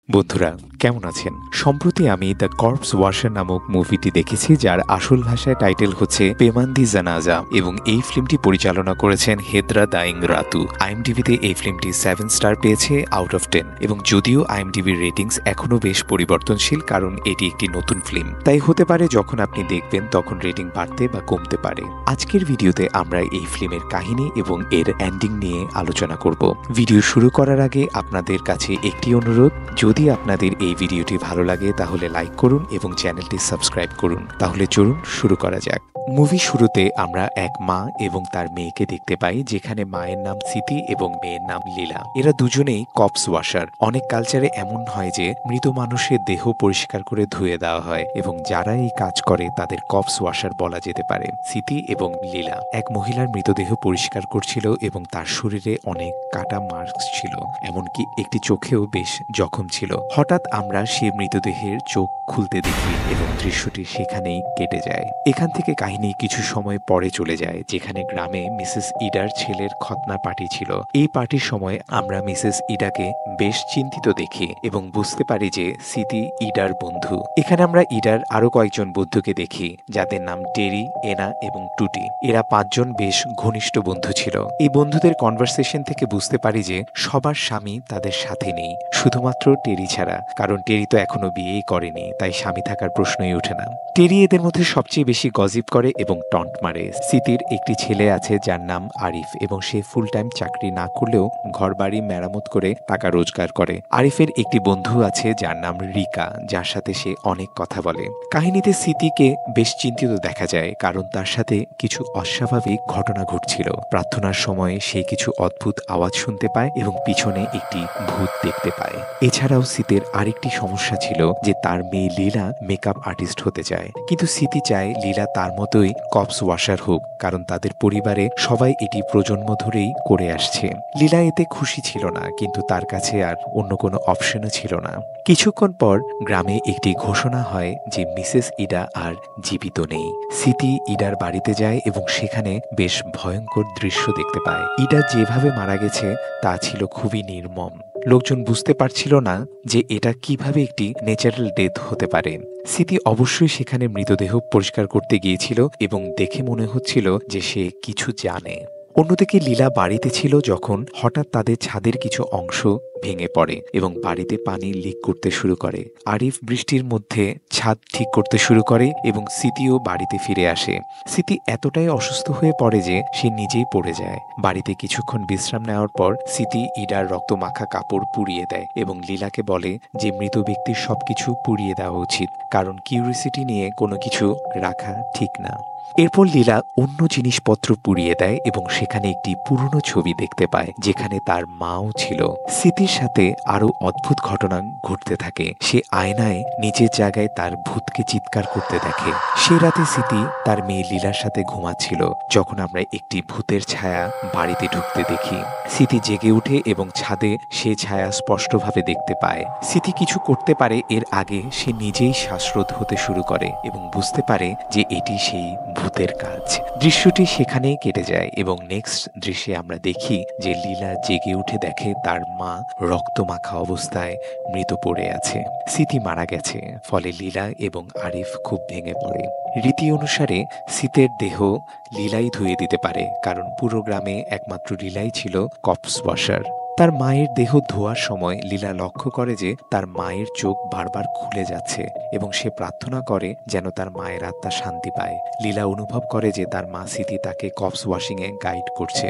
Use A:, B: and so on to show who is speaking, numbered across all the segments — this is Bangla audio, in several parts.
A: বন্ধুরা কেমন আছেন? সম্প্রতি আমি দ্য কর্পস ওয়াশার নামক মুভিটি দেখেছি, যার আসল ভাষায় টাইটেল হচ্ছে পেমান্দি জানাজা, এবং এই ফিল্মটি পরিচালনা করেছেন হেদ্রা দাইং রাতু। আইএমডিবিতে এই ফিল্মটি 7 স্টার পেয়েছে আউট অফ 10, এবং যদিও আইএমডিবির রেটিংস এখনও বেশ পরিবর্তনশীল, কারণ এটি একটি নতুন ফিল্ম, তাই হতে পারে যখন আপনি দেখবেন তখন রেটিং বাড়তে বা কমতে পারে। আজকের ভিডিওতে আমরা এই ফিল্মের কাহিনী এবং এর এন্ডিং নিয়ে আলোচনা করব। ভিডিও শুরু করার আগে আপনাদের কাছে একটি অনুরোধ, যদি আপনাদের এই ভিডিওটি ভালো লাগে তাহলে লাইক করুন এবং চ্যানেলটি সাবস্ক্রাইব করুন। তাহলে চলুন শুরু করা যাক। মুভি শুরুতে আমরা এক মা এবং তার মেয়েকে দেখতে পাই, যেখানে মায়ের নাম সিতি এবং মেয়ের নাম লীলা। এরা দুজনেই কপস ওয়াশার। অনেক কালচারে এমন হয় যে মৃত মানুষের দেহ পরিষ্কার করে ধুয়ে দেওয়া হয়, এবং যারা এই কাজ করে তাদের কপস ওয়াশার বলা যেতে পারে। সিতি এবং লীলা এক মহিলার মৃতদেহ পরিষ্কার করছিল এবং তার শরীরে অনেক কাটা মার্কস ছিল, এমনকি একটি চোখেও বেশ জখম ছিল। হঠাৎ আমরা সেই মৃতদেহের চোখ খুলতে দেখি এবং দৃশ্যটি সেখানেই কেটে যায়। এখান থেকে কাহিনী কিছু সময় পরে চলে যায়, যেখানে গ্রামে মিসেস ইডার ছেলের খতনা পার্টি ছিল। এই পার্টির সময় আমরা মিসেস ইডাকে বেশ চিন্তিত দেখি এবং বুঝতে পারি যে সিতি ইডার বন্ধু। এখানে আমরা ইডার আরো কয়েকজন বন্ধুকে দেখি, যাদের নাম টেরি, এনা এবং টুটি। এরা 5 জন বেশ ঘনিষ্ঠ বন্ধু ছিল। এই বন্ধুদের কনভারসেশন থেকে বুঝতে পারি যে সবার স্বামী তাদের সাথে নেই, শুধুমাত্র টেরি ছাড়া, কারণ টেরি তো এখনো বিয়েই করেনি, তাই স্বামী থাকার প্রশ্নই ওঠে না। টেরি এদের মধ্যে সবচেয়ে বেশি গজিপ করে এবং টন্ট মারে। সিতির একটি ছেলে আছে যার নাম আরিফ, এবং সে ফুল টাইম চাকরি না করলেও ঘরবাড়ি মেরামত করে টাকা রোজগার করে। আরিফের একটি বন্ধু আছে যার নাম রিকা, যার সাথে সে অনেক কথা বলে। কাহিনীতে সিতিকে বেশ চিন্তিত দেখা যায়, কারণ তার সাথে কিছু অস্বাভাবিক ঘটনা ঘটছিল। প্রার্থনার সময় সে কিছু অদ্ভুত আওয়াজ শুনতে পায় এবং পিছনে একটি ভূত দেখতে পায়। এছাড়াও সিতের আরেকটি সমস্যা ছিল যে তার মেয়ে লীলা মেকআপ আর্টিস্ট হতে চায়, কিন্তু সিতি চায় লীলা তার মতোই কপস ওয়াশার হোক, কারণ তাদের পরিবারে সবাই এটি প্রজন্ম ধরেই করে আসছে। লীলা এতে খুশি ছিল না, কিন্তু তার কাছে আর অন্য কোনো অপশনও ছিল না। কিছুক্ষণ পর গ্রামে একটি ঘোষণা হয় যে মিসেস ইডা আর জীবিত নেই। সিতি ইডার বাড়িতে যায় এবং সেখানে বেশ ভয়ঙ্কর দৃশ্য দেখতে পায়। ইডা যেভাবে মারা গেছে তা ছিল খুবই নির্মম। লোকজন বুঝতে পারছিল না যে এটা কিভাবে একটি ন্যাচারাল ডেথ হতে পারে। সিতি অবশ্যই সেখানে মৃতদেহ পরিষ্কার করতে গিয়েছিল এবং দেখে মনে হচ্ছিল যে সে কিছু জানে। অন্যদিকে লীলা বাড়িতে ছিল যখন হঠাৎ তাদের ছাদের কিছু অংশ ভেঙে পড়ে এবং বাড়িতে পানি লিক করতে শুরু করে। আরিফ বৃষ্টির মধ্যে ছাদ ঠিক করতে শুরু করে এবং সিতিও বাড়িতে ফিরে আসে। সিতি এতটাই অসুস্থ হয়ে পড়ে যে সে নিজেই পড়ে যায়। বাড়িতে কিছুক্ষণ বিশ্রাম নেওয়ার পর সিতি ইডার রক্তমাখা কাপড় পুড়িয়ে দেয় এবং লীলাকে বলে যে মৃত ব্যক্তির সবকিছু পুড়িয়ে দেওয়া উচিত, কারণ কিউরিসিটি নিয়ে কোনো কিছু রাখা ঠিক না। এরপর লীলা অন্য জিনিসপত্র পুড়িয়ে দেয় এবং সেখানে একটি পুরনো ছবি দেখতে পায়, যেখানে তার মাও ছিল। সিতির সাথে আরো অদ্ভুত ঘটনা ঘটতে থাকে। সে আয়নায় নিচের জায়গায় তার ভূতকে চিৎকার করতে দেখে। সে রাতে সিতি তার মেয়ে লীলার সাথে ঘুমাচ্ছিল যখন আমরা একটি ভূতের ছায়া বাড়িতে ঢুকতে দেখি। সিতি জেগে উঠে এবং ছাদে সে ছায়া স্পষ্টভাবে দেখতে পায়। সিতি কিছু করতে পারে এর আগে সে নিজেই শ্বাসরোধ হতে শুরু করে এবং বুঝতে পারে যে এটি সেই ভূতের কাজ। দৃশ্যটি সেখানেই কেটে যায় এবং নেক্সট দৃশ্যে আমরা দেখি যে লীলা জেগে উঠে দেখে তার মা রক্তমাখা অবস্থায় মৃত পড়ে আছে। সিতি মারা গেছে, ফলে লীলা এবং আরিফ খুব ভেঙে পড়ে। রীতি অনুসারে সিতের দেহ লীলাই ধুয়ে দিতে পারে, কারণ পুরো গ্রামে একমাত্র লীলাই ছিল কপস ওয়াশার। তার মায়ের দেহ ধোয়ার সময় লীলা লক্ষ্য করে যে তার মায়ের চোখ বারবার খুলে যাচ্ছে এবং সে প্রার্থনা করে যেন তার মায়ের আত্মা শান্তি পায়। লীলা অনুভব করে যে তার মা সিতি তাকে কপস ওয়াশিংয়ে গাইড করছে।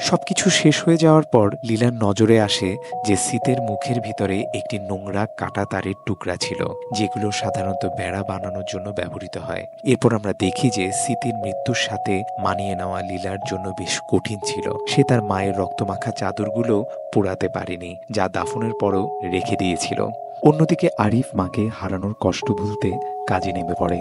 A: সবকিছু শেষ হয়ে যাওয়ার পর লীলার নজরে আসে যে সিতের মুখের ভিতরে একটি নোংরা কাটা তারের টুকরা ছিল, যেগুলো সাধারণত বেড়া বানানোর জন্য ব্যবহৃত হয়। এরপর আমরা দেখি যে সিতির মৃত্যুর সাথে মানিয়ে নেওয়া লীলার জন্য বেশ কঠিন ছিল। সে তার মায়ের রক্তমাখা চাদরগুলো পোড়াতে পারেনি, যা দাফনের পরও রেখে দিয়েছিল। অন্যদিকে আরিফ মাকে হারানোর কষ্ট ভুলতে কাজে নেমে পড়ে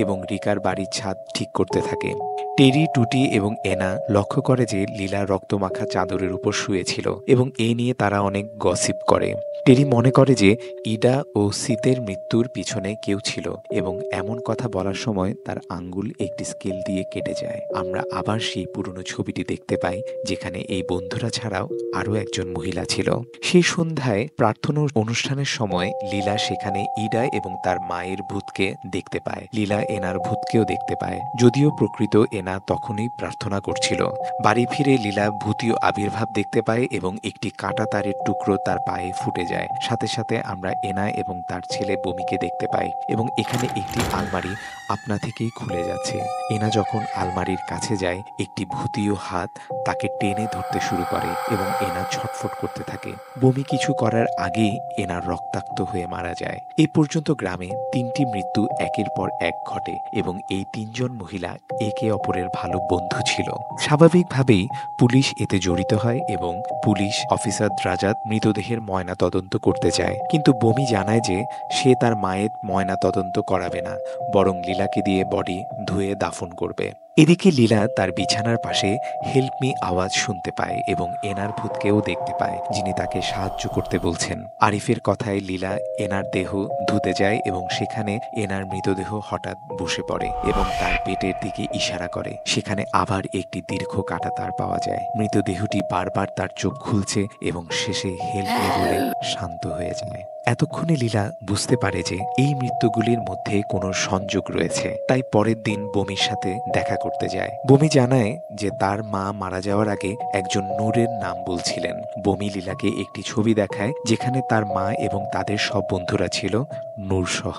A: এবং রিকার বাড়ির ছাদ ঠিক করতে থাকে। টেরি, টুটি এবং এনা লক্ষ্য করে যে লীলা রক্তমাখা চাদরের উপর শুয়েছিল এবং এ নিয়ে তারা অনেক গসিপ করে। টেরি মনে করে যে ইডা ও সিতের মৃত্যুর পিছনে কেউ ছিল এবং এমন কথা বলার সময় তার আঙ্গুল একটি স্কেল দিয়ে কেটে যায়। আমরা আবার সেই পুরনো ছবিটি দেখতে পাই যেখানে এই বন্ধুরা ছাড়াও আরও একজন মহিলা ছিল। সেই সন্ধ্যায় প্রার্থনা অনুষ্ঠানের সময় লীলা সেখানে ইডা এবং তার মায়ের ভূতকে দেখতে পায়। লীলা এনার ভূতকেও দেখতে পায়, যদিও প্রকৃত এনা তখনই প্রার্থনা করছিল। বাড়ি ফিরে লীলা ভূতীয় আবির্ভাব দেখতে পায় এবং একটি কাঁটা তারের টুকরো তার পায়ে ফুটে যায়। সাথে সাথে আমরা এনা এবং তার ছেলে বমিকে দেখতে পাই এবং এখানে একটি আলমারি আপনা থেকেই খুলে যাচ্ছে। এনা যখন আলমারির কাছে যায়, একটি ভূতীয় হাত তাকে টেনে ধরতে শুরু করে এবং এনা ছটফট করতে থাকে। বমি কিছু করার আগেই এনার রক্তাক্ত হয়ে মারা যায়। এই পর্যন্ত গ্রামে 3টি মৃত্যু একের পর এক ঘটে এবং এই 3জন মহিলা একে অপরের ভালো বন্ধু ছিল। স্বাভাবিকভাবেই পুলিশ এতে জড়িত হয় এবং পুলিশ অফিসার দ্রাজাত মৃতদেহের ময়না তদন্ত করতে চায়, কিন্তু বমি জানায় যে সে তার মায়ের ময়না তদন্ত করাবে না, বরং লীলাকে দিয়ে বডি ধুয়ে দাফন করবে। এদিকে লীলা তার বিছানার পাশে হেল্প মি আওয়াজ শুনতে পায় এবং এনার ভূতকেও দেখতে পায়, যিনি তাকে সাহায্য করতে বলছেন। আরিফের কথায় লীলা এনার দেহ ধুতে যায় এবং সেখানে এনার মৃতদেহ হঠাৎ বসে পড়ে এবং তার পেটের দিকে ইশারা করে। সেখানে আবার একটি দীর্ঘ কাঁটাতার পাওয়া যায়। মৃতদেহটি বারবার তার চোখ খুলছে এবং শেষে হেল্প মি বলে শান্ত হয়ে যায়। এতক্ষণে লীলা বুঝতে পারে যে এই মৃত্যুগুলির মধ্যে কোনো সংযোগ রয়েছে, তাই পরের দিন বমির সাথে দেখা করতে যায়। বমি জানায় যে তার মা মারা যাওয়ার আগে একজন নূরের নাম বলছিলেন। বমি লীলাকে একটি ছবি দেখায় যেখানে তার মা এবং তাদের সব বন্ধুরা ছিল, নূর সহ।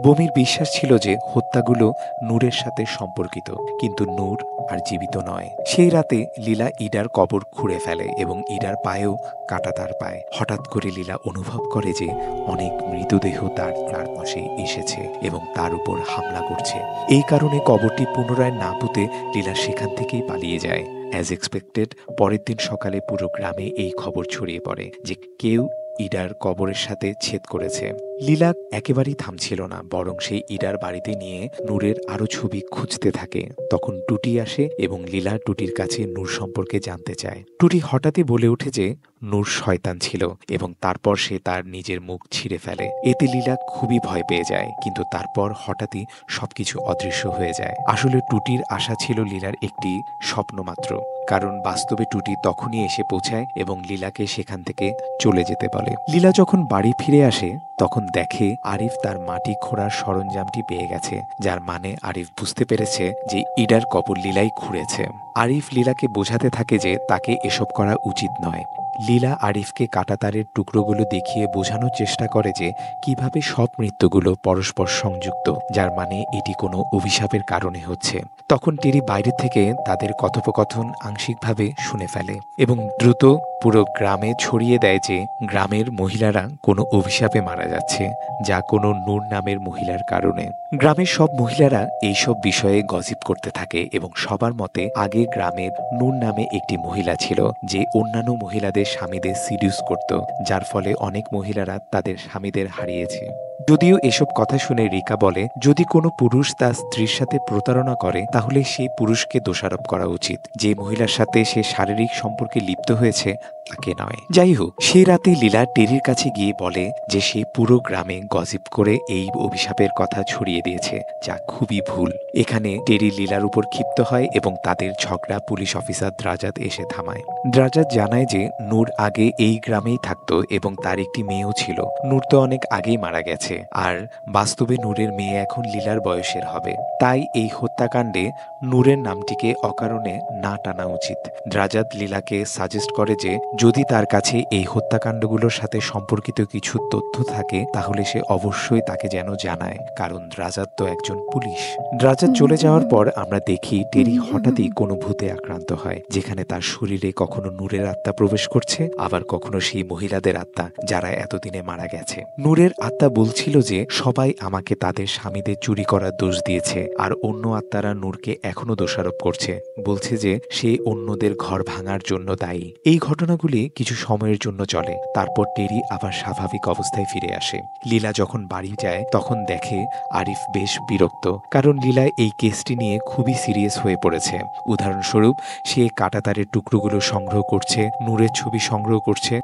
A: বমির বিশ্বাস ছিল যে হত্যাগুলো নূরের সাথে সম্পর্কিত, কিন্তু নূর আর জীবিত নয়। সেই রাতে লীলা ইডার কবর খুঁড়ে ফেলে এবং ইডার পায়েও কাঁটাতার পায়। হঠাৎ করে লীলা অনুভব করে যে অনেক মৃতদেহ তার চারপাশে এসেছে এবং তার উপর হামলা করছে। এই কারণে কবরটি পুনরায় না পুঁতে লীলা সেখান থেকেই পালিয়ে যায়। অ্যাজ এক্সপেক্টেড, পরের দিন সকালে পুরো গ্রামে এই খবর ছড়িয়ে পড়ে যে কেউ ইডার কবরের সাথে ছেদ করেছে। লীলা একেবারেই থামছিল না, বরং সেই ইডার বাড়িতে নিয়ে নূরের আরো ছবি খুঁজতে থাকে। তখন টুটি আসে এবং লীলা টুটির কাছে নূর সম্পর্কে জানতে চায়। টুটি হঠাৎই বলে ওঠে যে নূর শয়তান ছিল এবং তারপর সে তার নিজের মুখ ছিঁড়ে ফেলে। এতে লীলা খুবই ভয় পেয়ে যায়, কিন্তু তারপর হঠাৎই সবকিছু অদৃশ্য হয়ে যায়। আসলে টুটির আশা ছিল লীলার একটি স্বপ্ন মাত্র, কারণ বাস্তবে টুটি তখনই এসে পৌঁছায় এবং লীলাকে সেখান থেকে চলে যেতে বলে। লীলা যখন বাড়ি ফিরে আসে তখন দেখে আরিফ তার মাটি খোঁড়ার সরঞ্জামটি পেয়ে গেছে, যার মানে আরিফ বুঝতে পেরেছে যে ইডার কবর লীলাই খুঁড়েছে। আরিফ লীলাকে বোঝাতে থাকে যে তাকে এসব করা উচিত নয়। লীলা আরিফকে কাঁটাতারের টুকরোগুলো দেখিয়ে বোঝানোর চেষ্টা করে যে কিভাবে সব মৃত্যুগুলো পরস্পর সংযুক্ত, যার মানে এটি কোনো অভিশাপের কারণে হচ্ছে। তখন টেরি বাইরে থেকে তাদের কথোপকথন আংশিকভাবে শুনে ফেলে এবং দ্রুত পুরো গ্রামে ছড়িয়ে দেয় যে গ্রামের মহিলারা কোনো অভিশাপে মারা যাচ্ছে, যা কোনো নূর নামের মহিলার কারণে। গ্রামের সব মহিলারা এইসব বিষয়ে গসিপ করতে থাকে এবং সবার মতে আগে গ্রামের নূর নামে একটি মহিলা ছিল যে অন্যান্য মহিলাদের স্বামীদের সিডিউস করত, যার ফলে অনেক মহিলারা তাদের স্বামীদের হারিয়েছে। যদিও এসব কথা শুনে রিকা বলে যদি কোনো পুরুষ তার স্ত্রীর সাথে প্রতারণা করে তাহলে সেই পুরুষকে দোষারোপ করা উচিত, যে মহিলার সাথে সে শারীরিক সম্পর্কে লিপ্ত হয়েছে তাকে নয়। যাই হোক, সেই রাতে লীলা টেরির কাছে গিয়ে বলে যে সে পুরো গ্রামে গসিপ করে এই অভিশাপের কথা ছড়িয়ে দিয়েছে, যা খুবই ভুল। এখানে টেরি লীলার উপর ক্ষিপ্ত হয় এবং তাদের ঝগড়া পুলিশ অফিসার দ্রাজাত এসে থামায়। দ্রাজাত জানায় যে নূর আগে এই গ্রামেই থাকতো এবং তার একটি মেয়েও ছিল। নূর তো অনেক আগেই মারা গেছে, আর বাস্তবে নূরের মেয়ে এখন লীলার বয়সের হবে, তাই এই হত্যাকাণ্ডে নূরের নামটিকে অকারণে না টানা উচিত। দ্রাজাত লীলাকে সাজেস্ট করে যে যদি তার কাছে এই হত্যাকাণ্ডগুলোর সাথে সম্পর্কিত কিছু তথ্য থাকে তাহলে সে অবশ্যই তাকে যেন জানায়, কারণ দ্রাজাত তো একজন পুলিশ। দ্রাজাত চলে যাওয়ার পর আমরা দেখি টেরি হঠাৎই কোনো ভূতে আক্রান্ত হয়, যেখানে তার শরীরে কখনো নূরের আত্মা প্রবেশ করছে, আবার কখনো সেই মহিলাদের আত্মা যারা এতদিনে মারা গেছে। নূরের আত্মা বলছে বলছিল যে সবাই আমাকে তাদের স্বামীদের চুরি করার দোষ দিয়েছে, আর অন্য আত্মারা নূরকে এখনো দোষারোপ করছে, বলছে যে সে অন্যদের ঘর ভাঙার জন্য দায়ী। এই ঘটনাগুলি কিছু সময়ের জন্য চলে, তারপর টেরি আবার স্বাভাবিক অবস্থায় ফিরে আসে। লীলা যখন বাড়ি যায় তখন দেখে আরিফ বেশ বিরক্ত, কারণ লীলা এই কেসটি নিয়ে খুবই সিরিয়াস হয়ে পড়েছে। উদাহরণস্বরূপ সে কাঁটাতারের টুকরোগুলো সংগ্রহ করছে, নূরের ছবি সংগ্রহ করছে।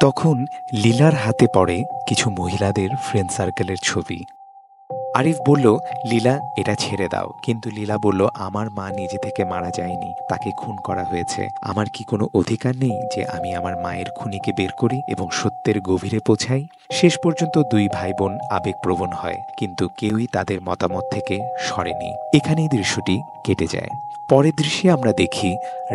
A: তখন লীলার হাতে পড়ে কিছু মহিলাদের ফ্রেন্ড সার্কেলের ছবি। আরিফ বলল, লীলা এটা ছেড়ে দাও, কিন্তু লীলা বলল, আমার মা নিজে থেকে মারা যায়নি, তাকে খুন করা হয়েছে। আমার কি কোনো অধিকার নেই যে আমি আমার মায়ের খুনিকে বের করি এবং সত্যের গভীরে পৌঁছাই? শেষ পর্যন্ত দুই ভাই বোন আবেগপ্রবণ হয়, কিন্তু কেউই তাদের মতামত থেকে সরেনি। এখানেই দৃশ্যটি কেটে যায়। পরের দৃশ্যে আমরা দেখি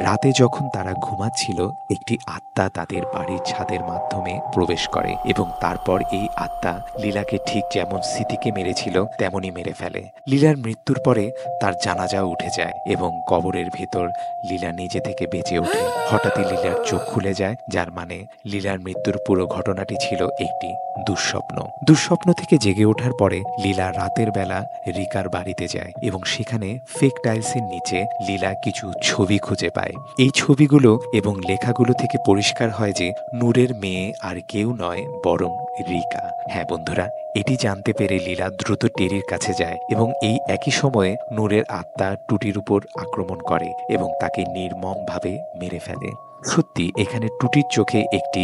A: রাতে যখন তারা ঘুমাচ্ছিল, একটি আত্মা তাদের বাড়ির ছাদের মাধ্যমে প্রবেশ করে এবং তারপর এই আত্মা লীলাকে ঠিক যেমন স্মৃতিকে মেরেছিল তেমনই মেরে ফেলে। লীলার মৃত্যুর পরে তার জানাজা উঠে যায় এবং কবরের ভেতর লীলা নিজে থেকে বেঁচে ওঠে। হঠাৎই লীলার চোখ খুলে যায়, যার মানে লীলার মৃত্যুর পুরো ঘটনাটি ছিল একটি দুঃস্বপ্ন। দুঃস্বপ্ন থেকে জেগে ওঠার পরে লীলা রাতের বেলা রিকার বাড়িতে যায় এবং সেখানে ফেক টাইলসের নিচে লীলা কিছু ছবি খুঁজে পায়। এই ছবিগুলো এবং লেখাগুলো থেকে পরিষ্কার হয় যে নূরের মেয়ে আর কেউ নয়, বরং রিকা। হ্যাঁ বন্ধুরা, এটি জানতে পেরে লীলা দ্রুত টেরির কাছে যায় এবং এই একই সময়ে নূরের আত্মা টুটির উপর আক্রমণ করে এবং তাকে নির্মমভাবে মেরে ফেলে। সত্যি এখানে টুটির চোখে একটি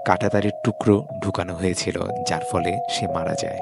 A: কাঁটাতারের টুকরো ঢুকানো হয়েছিল, যার ফলে সে মারা যায়।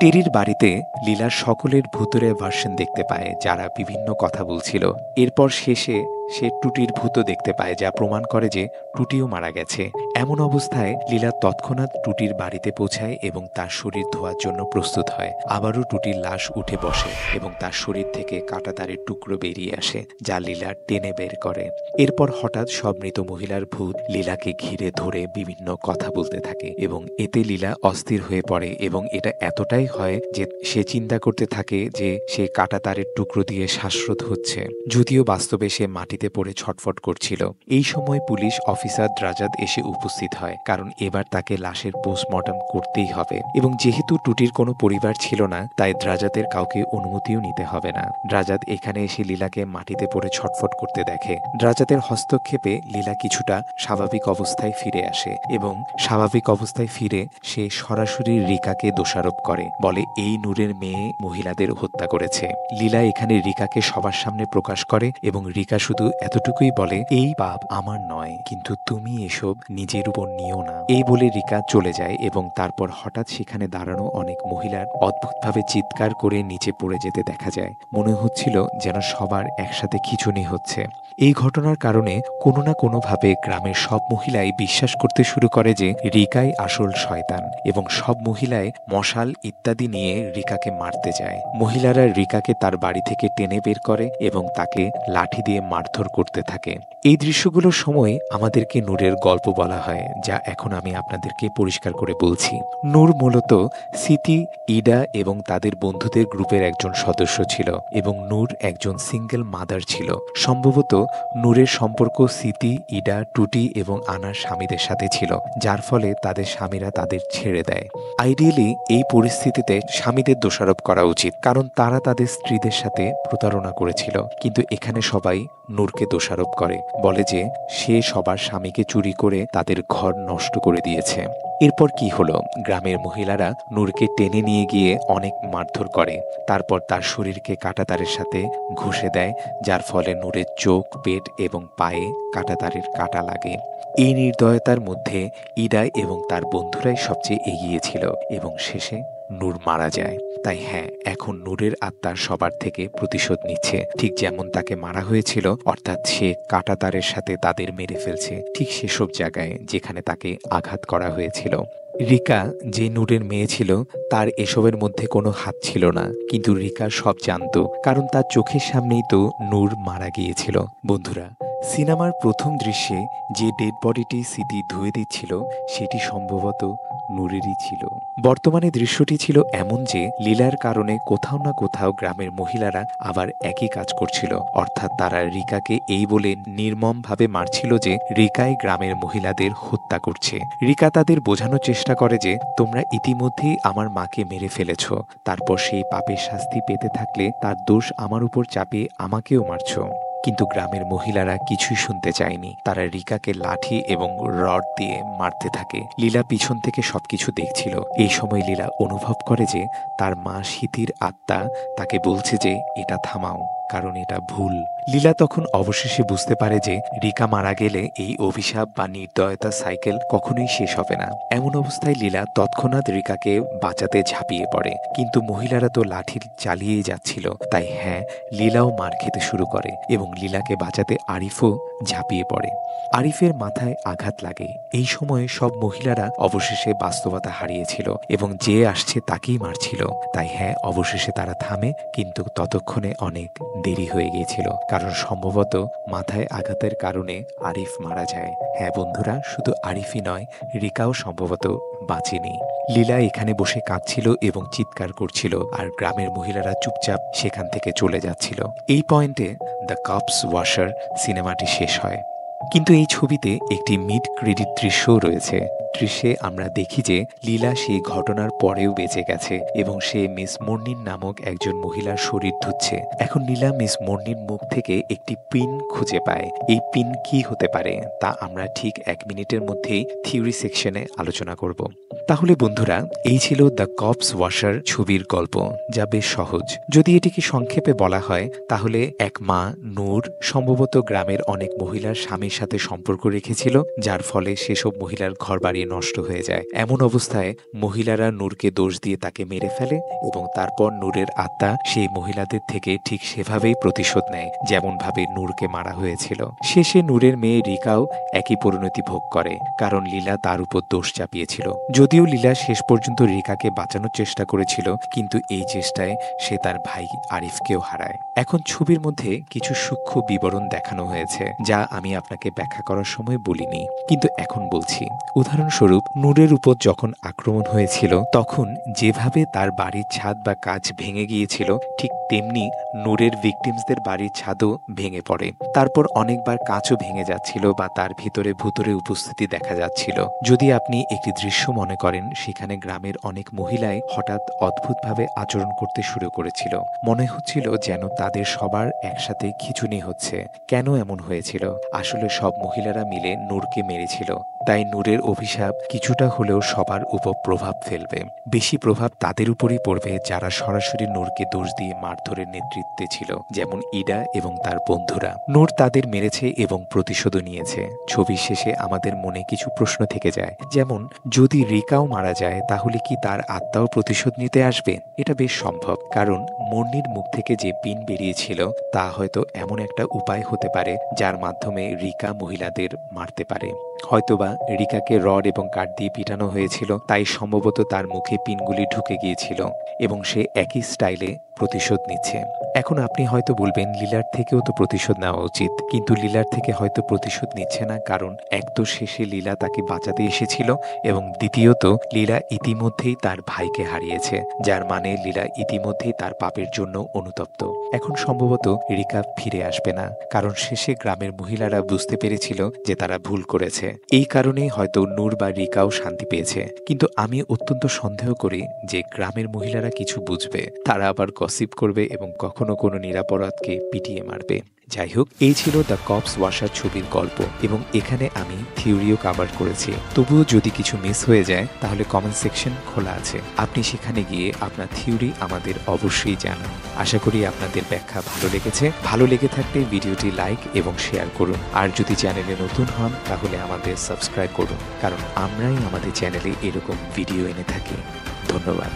A: টেরির বাড়িতে লীলার সকলের ভূতের ভার্সন দেখতে পায়, যারা বিভিন্ন কথা বলছিল। এরপর শেষে সে টুটির ভূত দেখতে পায়, যা প্রমাণ করে যে টুটিও মারা গেছে। এমন অবস্থায় লীলা তৎক্ষণাৎ টুটির বাড়িতে পৌঁছায় এবং তার শরীর ধোয়ার জন্য প্রস্তুত হয়। আবারও টুটির লাশ উঠে বসে এবং তার শরীর থেকে কাঁটাতারের টুকরো বেরিয়ে আসে, যা লীলা টেনে বের করে। এরপর হঠাৎ সব মৃত মহিলার ভূত লীলাকে ঘিরে ধরে বিভিন্ন কথা বলতে থাকে এবং এতে লীলা অস্থির হয়ে পড়ে এবং এটা এতটাই হয় যে সে চিন্তা করতে থাকে যে সে কাঁটাতারের টুকরো দিয়ে শ্বাসরোধ হচ্ছে, যদিও বাস্তবে সে মাটিতে পড়ে ছটফট করছিল। এই সময় পুলিশ অফিসার দ্রাজাদ এসে উপস্থিত হয়, কারণ এবার তাকে লাশের পোস্টমর্টম করতেই হবে এবং যেহেতু টুটির কোনো পরিবার ছিল না, তাই দ্রাজাদের কাউকে অনুমতিও নিতে হবে না। দ্রাজাদ এখানে এসে লীলাকে মাটিতে পড়ে ছটফট করতে দেখে। দ্রাজাদের হস্তক্ষেপে লীলা কিছুটা স্বাভাবিক অবস্থায় ফিরে আসে এবং স্বাভাবিক অবস্থায় ফিরে সে সরাসরি রিকাকে দোষারোপ করে, বলে এই নূরের মেয়ে মহিলাদের হত্যা করেছে। লীলা এখানে রিকাকে সবার সামনে প্রকাশ করে এবং রিকা শুধু এতটুকুই বলে, এই পাপ আমার নয়, কিন্তু তুমি এসব নিজের উপর নিও না। এই বলে রিকা চলে যায় এবং তারপর হঠাৎ সেখানে দাঁড়ানো অনেক মহিলার অদ্ভুতভাবে চিৎকার করে নিচে পড়ে যেতে দেখা যায়। মনে হচ্ছিল যেন সবার একসাথে খিঁচুনি হচ্ছে। এই ঘটনার কারণে কোনো না কোনোভাবে গ্রামের সব মহিলাই বিশ্বাস করতে শুরু করে যে রিকাই আসল শয়তান এবং সব মহিলাই মশাল ইত্যাদি নিয়ে রিকাকে মারতে যায়। মহিলারা রিকাকে তার বাড়ি থেকে টেনে বের করে এবং তাকে লাঠি দিয়ে মারধর করতে থাকে। এই দৃশ্যগুলোর সময় আমাদেরকে নূরের গল্প বলা হয়, যা এখন আমি আপনাদেরকে পরিষ্কার করে বলছি। নূর মূলত সিটি, ইডা এবং তাদের বন্ধুদের গ্রুপের একজন সদস্য ছিল এবং নূর একজন সিঙ্গেল মাদার ছিল। সম্ভবত নূরের সম্পর্ক সিটি, ইডা, টুটি এবং আনার স্বামীদের সাথে ছিল, যার ফলে তাদের স্বামীরা তাদের ছেড়ে দেয়। আইডিয়ালি এই পরিস্থিতিতে স্বামীদের দোষারোপ করা উচিত, কারণ তারা তাদের স্ত্রীদের সাথে প্রতারণা করেছিল। কিন্তু এখানে সবাই নূরকে দোষারোপ করে, বলে যে সে সবার স্বামীকে চুরি করে তাদের ঘর নষ্ট করে দিয়েছে। এরপর কি হলো? গ্রামের মহিলারা নূরকে টেনে নিয়ে গিয়ে অনেক মারধর করে, তারপর তার শরীরকে কাঁটাতারের সাথে ঘষে দেয়, যার ফলে নূরের চোখ, পেট এবং পায়ে কাঁটাতারের কাঁটা লাগে। এই নির্দয়তার মধ্যে ইডা এবং তার বন্ধুরাই সবচেয়ে এগিয়ে ছিল এবং শেষে নূর মারা যায়। তাই হ্যাঁ, এখন নূরের আত্মা সবার থেকে প্রতিশোধ নিচ্ছে, ঠিক যেমন তাকে মারা হয়েছিল, অর্থাৎ সে কাঁটাতারের সাথে তাদের মেরে ফেলছে ঠিক সেসব জায়গায় যেখানে তাকে আঘাত করা হয়েছিল। রিকা যে নূরের মেয়ে ছিল, তার এসবের মধ্যে কোনো হাত ছিল না, কিন্তু রিকা সব জানত, কারণ তার চোখের সামনেই তো নূর মারা গিয়েছিল। বন্ধুরা, সিনেমার প্রথম দৃশ্যে যে ডেড বডিটি সিটি ধুয়ে দিচ্ছিল, সেটি সম্ভবত নূরেরই ছিল। বর্তমানে দৃশ্যটি ছিল এমন যে লীলার কারণে কোথাও না কোথাও গ্রামের মহিলারা আবার একই কাজ করছিল, অর্থাৎ তারা রিকাকে এই বলে নির্মমভাবে মারছিল যে রিকাই গ্রামের মহিলাদের হত্যা করছে। রিকা তাদের বোঝানোর চেষ্টা করে যে তোমরা ইতিমধ্যেই আমার মাকে মেরে ফেলেছ, তারপর সেই পাপের শাস্তি পেতে থাকলে তার দোষ আমার উপর চাপিয়ে আমাকেও মারছ। কিন্তু গ্রামের মহিলারা কিছুই শুনতে চায়নি। তারা রিকাকে লাঠি এবং রড দিয়ে মারতে থাকে। লীলা পিছন থেকে সবকিছু দেখছিল। এই সময় লীলা অনুভব করে যে তার মা স্মৃতির আত্মা তাকে বলছে যে এটা থামাও, কারণ এটা ভুল। লীলা তখন অবশেষে বুঝতে পারে যে রিকা মারা গেলে এই অভিশাপ বা নির্দয়তা সাইকেল কখনোই শেষ হবে না। এমন অবস্থায় লীলা তৎক্ষণাৎ রিকাকে বাঁচাতে ঝাঁপিয়ে পড়ে, কিন্তু মহিলারা তো লাঠি চালিয়েই যাচ্ছিল। তাই হ্যাঁ, লীলাও মার খেতে শুরু করে এবং লীলাকে বাঁচাতে আরিফও ঝাঁপিয়ে পড়ে। আরিফের মাথায় আঘাত লাগে। এই সময়ে সব মহিলারা অবশেষে বাস্তবতা হারিয়েছিল এবং যে আসছে তাকেই মারছিল। তাই হ্যাঁ, অবশেষে তারা থামে, কিন্তু ততক্ষণে অনেক দেরি হয়ে গিয়েছিল, কারণ সম্ভবত মাথায় আঘাতের কারণে আরিফ মারা যায়। হ্যাঁ বন্ধুরা, শুধু আরিফই নয়, রিকাও সম্ভবত বাঁচেনি। লীলা এখানে বসে কাঁদছিল এবং চিৎকার করছিল, আর গ্রামের মহিলারা চুপচাপ সেখান থেকে চলে যাচ্ছিল। এই পয়েন্টে দ্য কাপস ওয়াশার সিনেমাটি শেষ হয়। কিন্তু এই ছবিতে একটি মিড ক্রেডিট দৃশ্যও রয়েছে। দৃশ্যে আমরা দেখি যে লীলা সেই ঘটনার পরেও বেঁচে গেছে এবং সে মিস মর্নিন নামক একজন মহিলার শরীর ধুচ্ছে। এখন লীলা মিস মর্নির মুখ থেকে একটি পিন খুঁজে পায়। এই পিন কি হতে পারে তা আমরা ঠিক 1 মিনিটের মধ্যেই থিওরি সেকশনে আলোচনা করব। তাহলে বন্ধুরা, এই ছিল দ্য কপস ওয়াশার ছবির গল্প, যা বেশ সহজ। যদি এটিকে সংক্ষেপে বলা হয় তাহলে এক মা নূর সম্ভবত গ্রামের অনেক মহিলার স্বামীর সাথে সম্পর্ক রেখেছিল, যার ফলে সেসব মহিলার ঘরবাড়ি নষ্ট হয়ে যায়। এমন অবস্থায় মহিলারা নূরকে দোষ দিয়ে তাকে মেরে ফেলে এবং তারপর নূরের আত্মা সেই মহিলাদের থেকে ঠিক সেভাবেই প্রতিশোধ নেয় যেমনভাবে নূরকে মারা হয়েছিল। শেষে নূরের মেয়ে রিকাও একই পরিণতি ভোগ করে, কারণ লীলা তার উপর দোষ চাপিয়েছিল। যদিও লীলা শেষ পর্যন্ত রিকাকে বাঁচানোর চেষ্টা করেছিল, কিন্তু এই চেষ্টায় সে তার ভাই আরিফকেও হারায়। এখন ছবির মধ্যে কিছু সূক্ষ্ম বিবরণ দেখানো হয়েছে, যা আমি আপনাকে ব্যাখ্যা করার সময় বলিনি, কিন্তু এখন বলছি। উদাহরণস্বরূপ, নূরের উপর যখন আক্রমণ হয়েছিল তখন যেভাবে তার বাড়ির ছাদ বা কাঁচ ভেঙে গিয়েছিল, ঠিক তেমনি নূরের ভিকটিমসদের বাড়ির ছাদও ভেঙে পড়ে। তারপর অনেকবার কাঁচও ভেঙে যাচ্ছিল বা তার ভিতরে ভূতের উপস্থিতি দেখা যাচ্ছিল। যদি আপনি একটি দৃশ্য মনে করেন, সেখানে গ্রামের অনেক মহিলাই হঠাৎ অদ্ভুতভাবে আচরণ করতে শুরু করেছিল। মনে হচ্ছিল যেন তাদের সবার একসাথে খিঁচুনি হচ্ছে। কেন এমন হয়েছিল? আসলে সব মহিলারা মিলে নূরকে মেরেছিল। তাই নূরের অভিশাপ কিছুটা হলেও সবার উপর প্রভাব ফেলবে। বেশি প্রভাব তাদের উপরই পড়বে যারা সরাসরি নূরকে দোষ দিয়ে মারধরের নেতৃত্বে ছিল, যেমন ইডা এবং তার বন্ধুরা। নূর তাদের মেরেছে এবং প্রতিশোধও নিয়েছে। ছবির শেষে আমাদের মনে কিছু প্রশ্ন থেকে যায়, যেমন যদি রিকাও মারা যায় তাহলে কি তার আত্মাও প্রতিশোধ নিতে আসবে? এটা বেশ সম্ভব, কারণ মর্নির মুখ থেকে যে পিন বেরিয়েছিল তা হয়তো এমন একটা উপায় হতে পারে যার মাধ্যমে রিকা মহিলাদের মারতে পারে। হয়তোবা রিকাকে রড এবং কাঠ দিয়ে পিটানো হয়েছিল, তাই সম্ভবত তার মুখে পিনগুলি ঢুকে গিয়েছিল এবং সে একই স্টাইলে প্রতিশোধ নিচ্ছে। এখন আপনি হয়তো বলবেন, লীলার থেকেও তো প্রতিশোধ নেওয়া উচিত, কিন্তু লীলার থেকে হয়তো প্রতিশোধ নিচ্ছে না, কারণ এক তো শেষে লীলা তাকে বাঁচাতে এসেছিল এবং দ্বিতীয়ত লীলা ইতিমধ্যেই তার ভাইকে হারিয়েছে, যার মানে লীলা ইতিমধ্যেই তার পাপের জন্য অনুতপ্ত। এখন সম্ভবত রিকা ফিরে আসবে না, কারণ শেষে গ্রামের মহিলারা বুঝতে পেরেছিল যে তারা ভুল করেছে। এই কারণেই হয়তো নূর বা রিকাও শান্তি পেয়েছে। কিন্তু আমি অত্যন্ত সন্দেহ করি যে গ্রামের মহিলারা কিছু বুঝবে, তারা আবার গসিপ করবে এবং কখনো কোনো নিরাপরাধকে পিটিয়ে মারবে। যাই হোক, এই ছিল দ্য কপস ওয়াশার ছবির গল্প এবং এখানে আমি থিওরিও কভার করেছি। তবুও যদি কিছু মিস হয়ে যায় তাহলে কমেন্ট সেকশন খোলা আছে, আপনি সেখানে গিয়ে আপনার থিওরি আমাদের অবশ্যই জানান। আশা করি আপনাদের ব্যাখ্যা ভালো লেগেছে। ভালো লেগে থাকলে ভিডিওটি লাইক এবং শেয়ার করুন, আর যদি চ্যানেলে নতুন হন তাহলে আমাদের সাবস্ক্রাইব করুন, কারণ আমরাই আমাদের চ্যানেলে এরকম ভিডিও এনে থাকি। ধন্যবাদ।